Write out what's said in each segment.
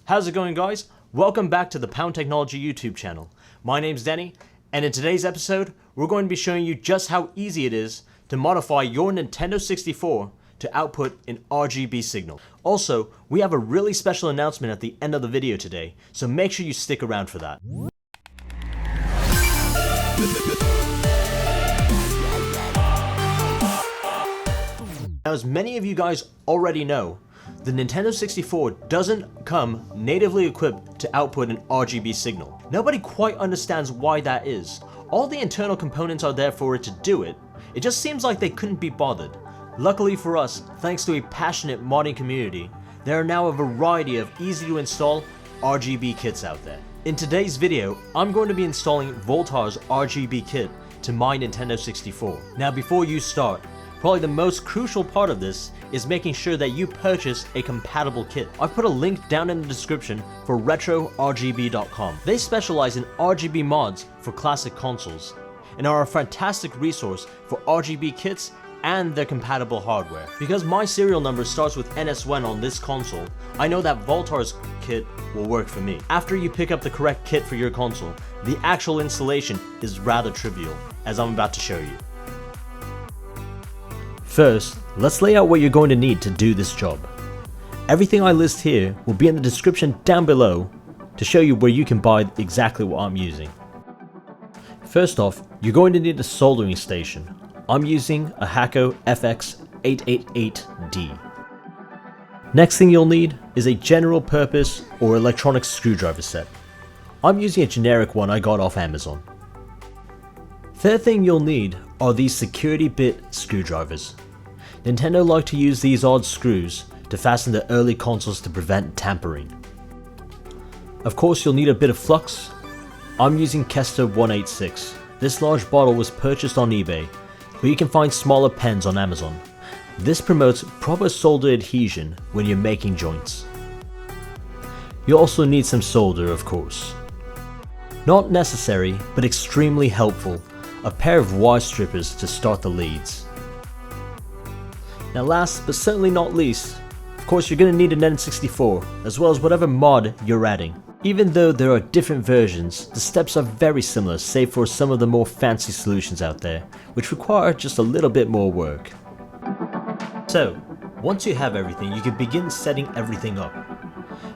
How's it going, guys? Welcome back to the Pound Technology YouTube channel. My name's Denny, and in today's episode, we're going to be showing you just how easy it is to modify your Nintendo 64 to output an RGB signal. Also, we have a really special announcement at the end of the video today, so make sure you stick around for that. Now, as many of you guys already know, the Nintendo 64 doesn't come natively equipped to output an RGB signal. Nobody quite understands why that is. All the internal components are there for it to do it. It just seems like they couldn't be bothered. Luckily for us, thanks to a passionate modding community, there are now a variety of easy to install RGB kits out there. In today's video, I'm going to be installing Voltar's RGB kit to my Nintendo 64. Now, before you start, probably the most crucial part of this is making sure that you purchase a compatible kit. I've put a link down in the description for RetroRGB.com. They specialize in RGB mods for classic consoles and are a fantastic resource for RGB kits and their compatible hardware. Because my serial number starts with NS1 on this console, I know that Voltar's kit will work for me. After you pick up the correct kit for your console, the actual installation is rather trivial, as I'm about to show you. First, let's lay out what you're going to need to do this job. Everything I list here will be in the description down below to show you where you can buy exactly what I'm using. First off, you're going to need a soldering station. I'm using a Hakko FX888D. Next thing you'll need is a general purpose or electronic screwdriver set. I'm using a generic one I got off Amazon. Third thing you'll need are these security bit screwdrivers. Nintendo like to use these odd screws to fasten the early consoles to prevent tampering. Of course, you'll need a bit of flux. I'm using Kester 186. This large bottle was purchased on eBay, but you can find smaller pens on Amazon. This promotes proper solder adhesion when you're making joints. You'll also need some solder, of course. Not necessary, but extremely helpful, a pair of wire strippers to start the leads. Now, last but certainly not least, of course, you're going to need an N64, as well as whatever mod you're adding. Even though there are different versions, the steps are very similar, save for some of the more fancy solutions out there, which require just a little bit more work. So, once you have everything, you can begin setting everything up.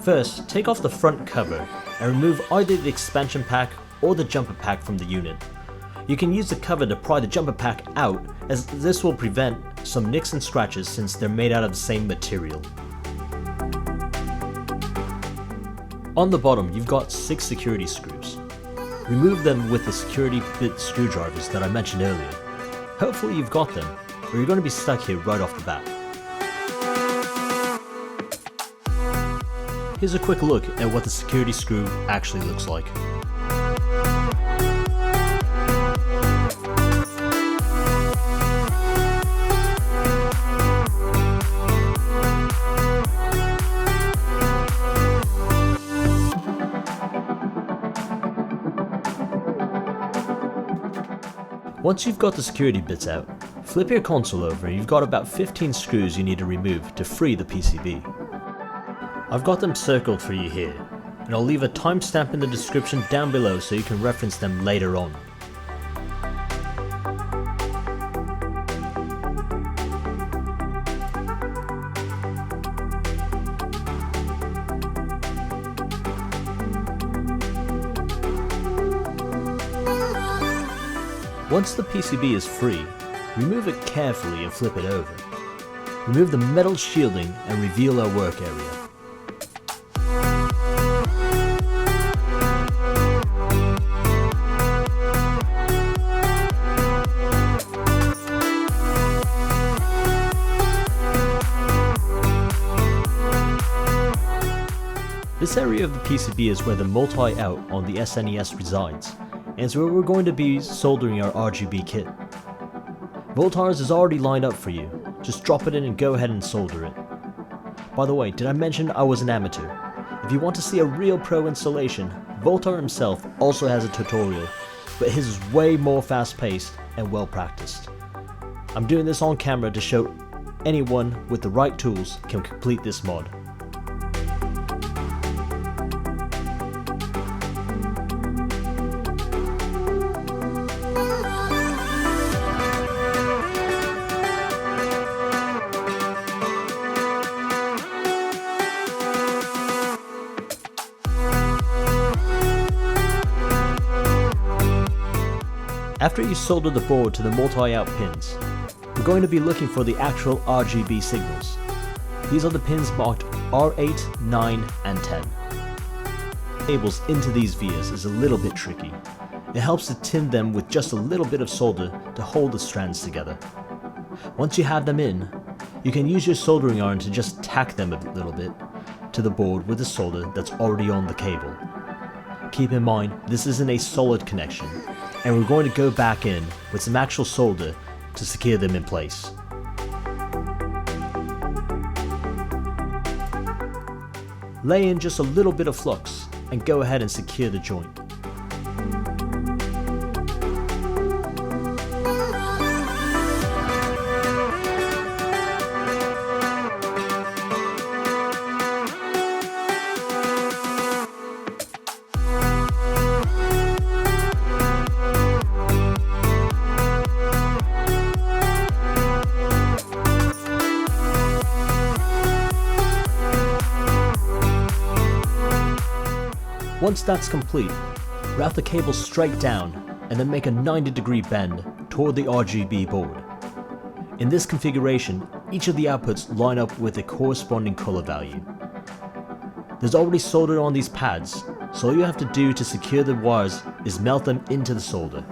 First, take off the front cover and remove either the expansion pack or the jumper pack from the unit. You can use the cover to pry the jumper pack out, as this will prevent some nicks and scratches since they're made out of the same material. On the bottom, you've got 6 security screws. Remove them with the security bit screwdrivers that I mentioned earlier. Hopefully you've got them, or you're going to be stuck here right off the bat. Here's a quick look at what the security screw actually looks like. Once you've got the security bits out, flip your console over and you've got about 15 screws you need to remove to free the PCB. I've got them circled for you here, and I'll leave a timestamp in the description down below so you can reference them later on. Once the PCB is free, remove it carefully and flip it over. Remove the metal shielding and reveal our work area. This area of the PCB is where the multi-out on the SNES resides, and it's where we're going to be soldering our RGB kit. Voltar's is already lined up for you, just drop it in and go ahead and solder it. By the way, did I mention I was an amateur? If you want to see a real pro installation, Voltar himself also has a tutorial, but his is way more fast paced and well practiced. I'm doing this on camera to show anyone with the right tools can complete this mod. After you solder the board to the multi-out pins, we're going to be looking for the actual RGB signals. These are the pins marked R8, 9 and 10. Cables into these vias is a little bit tricky. It helps to tin them with just a little bit of solder to hold the strands together. Once you have them in, you can use your soldering iron to just tack them a little bit to the board with the solder that's already on the cable. Keep in mind, this isn't a solid connection, and we're going to go back in with some actual solder to secure them in place. Lay in just a little bit of flux and go ahead and secure the joint. Once that's complete, route the cable straight down and then make a 90-degree bend toward the RGB board. In this configuration, each of the outputs line up with a corresponding color value. There's already solder on these pads, so all you have to do to secure the wires is melt them into the solder.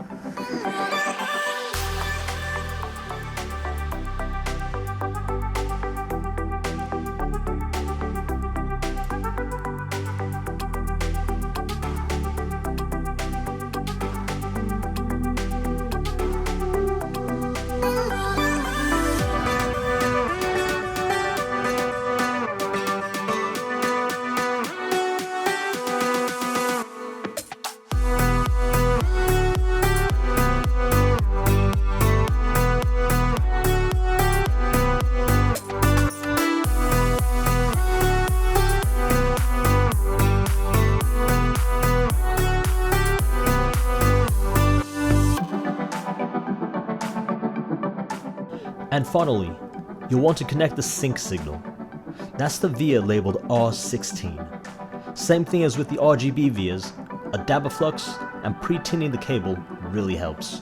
And finally, you'll want to connect the sync signal. That's the via labeled R16. Same thing as with the RGB vias, a dab of flux and pre-tinning the cable really helps.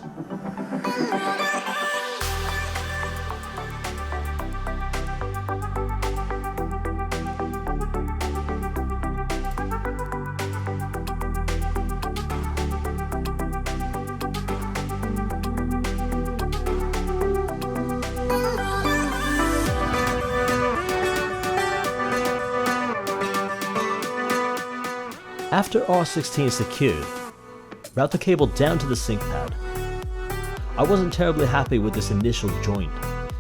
After R16 is secured, route the cable down to the sync pad. I wasn't terribly happy with this initial joint,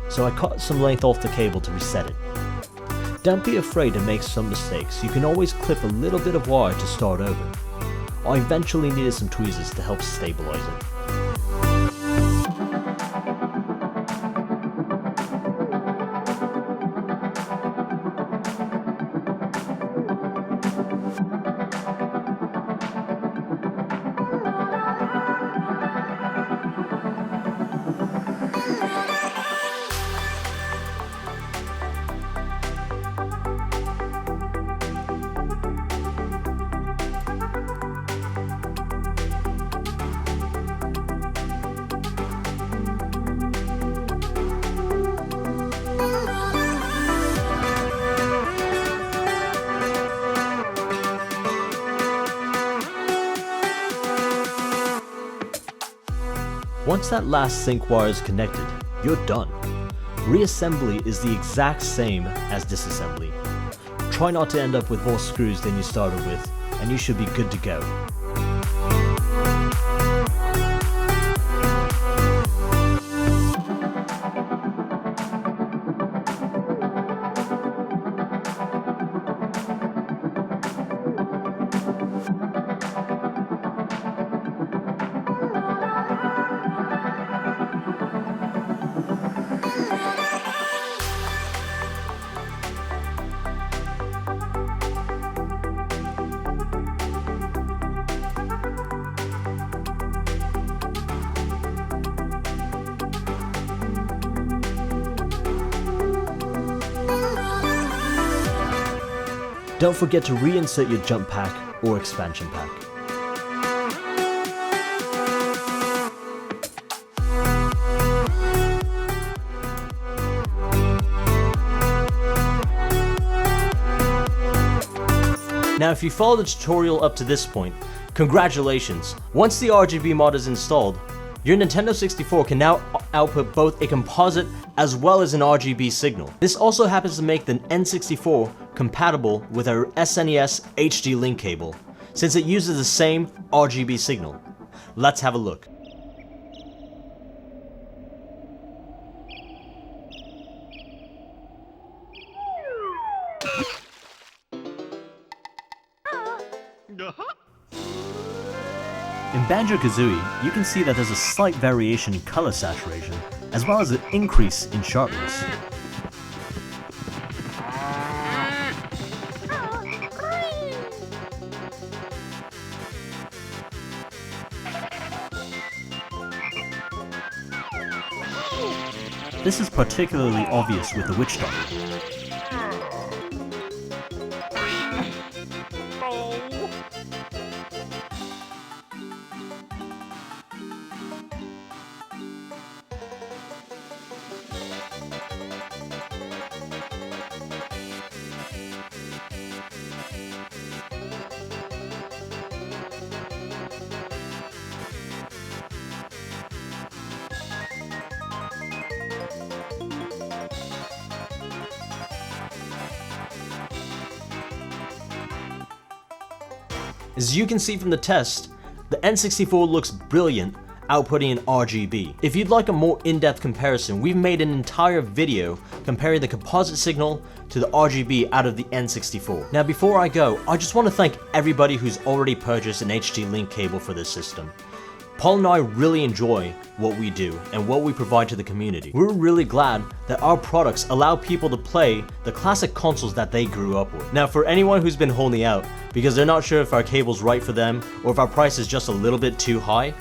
so I cut some length off the cable to reset it. Don't be afraid to make some mistakes, you can always clip a little bit of wire to start over. I eventually needed some tweezers to help stabilize it. Once that last sync wire is connected, you're done. Reassembly is the exact same as disassembly. Try not to end up with more screws than you started with, and you should be good to go. Don't forget to reinsert your jump pack or expansion pack. Now if you followed the tutorial up to this point, congratulations! Once the RGB mod is installed, your Nintendo 64 can now output both a composite as well as an RGB signal. This also happens to make the N64 compatible with our SNES HD link cable, since it uses the same RGB signal. Let's have a look. In Banjo-Kazooie, you can see that there's a slight variation in color saturation, as well as an increase in sharpness. This is particularly obvious with the Witch Doctor. As you can see from the test, the N64 looks brilliant, outputting in RGB. If you'd like a more in-depth comparison, we've made an entire video comparing the composite signal to the RGB out of the N64. Now before I go, I just want to thank everybody who's already purchased an HD link cable for this system. Paul and I really enjoy what we do and what we provide to the community. We're really glad that our products allow people to play the classic consoles that they grew up with. Now for anyone who's been holding out because they're not sure if our cable's right for them or if our price is just a little bit too high,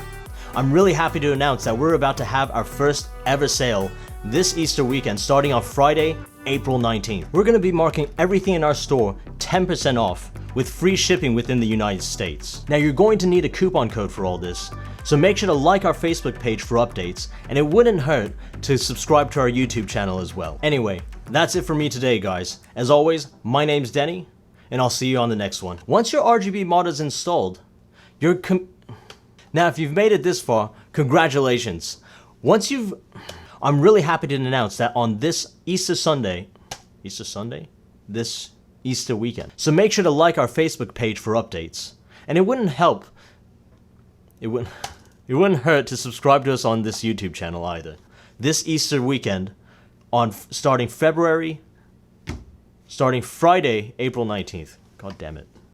I'm really happy to announce that we're about to have our first ever sale this Easter weekend starting on Friday, April 19th. We're going to be marking everything in our store 10% off with free shipping within the United States. Now you're going to need a coupon code for all this, so make sure to like our Facebook page for updates, and it wouldn't hurt to subscribe to our YouTube channel as well. Anyway, that's it for me today guys. As always, my name's Denny, and I'll see you on the next one. Once your RGB mod is installed, now if you've made it this far, congratulations. I'm really happy to announce that on this Easter Sunday, this Easter weekend. So make sure to like our Facebook page for updates. And it wouldn't hurt to subscribe to us on this YouTube channel either. This Easter weekend, starting Friday, April 19th. God damn it.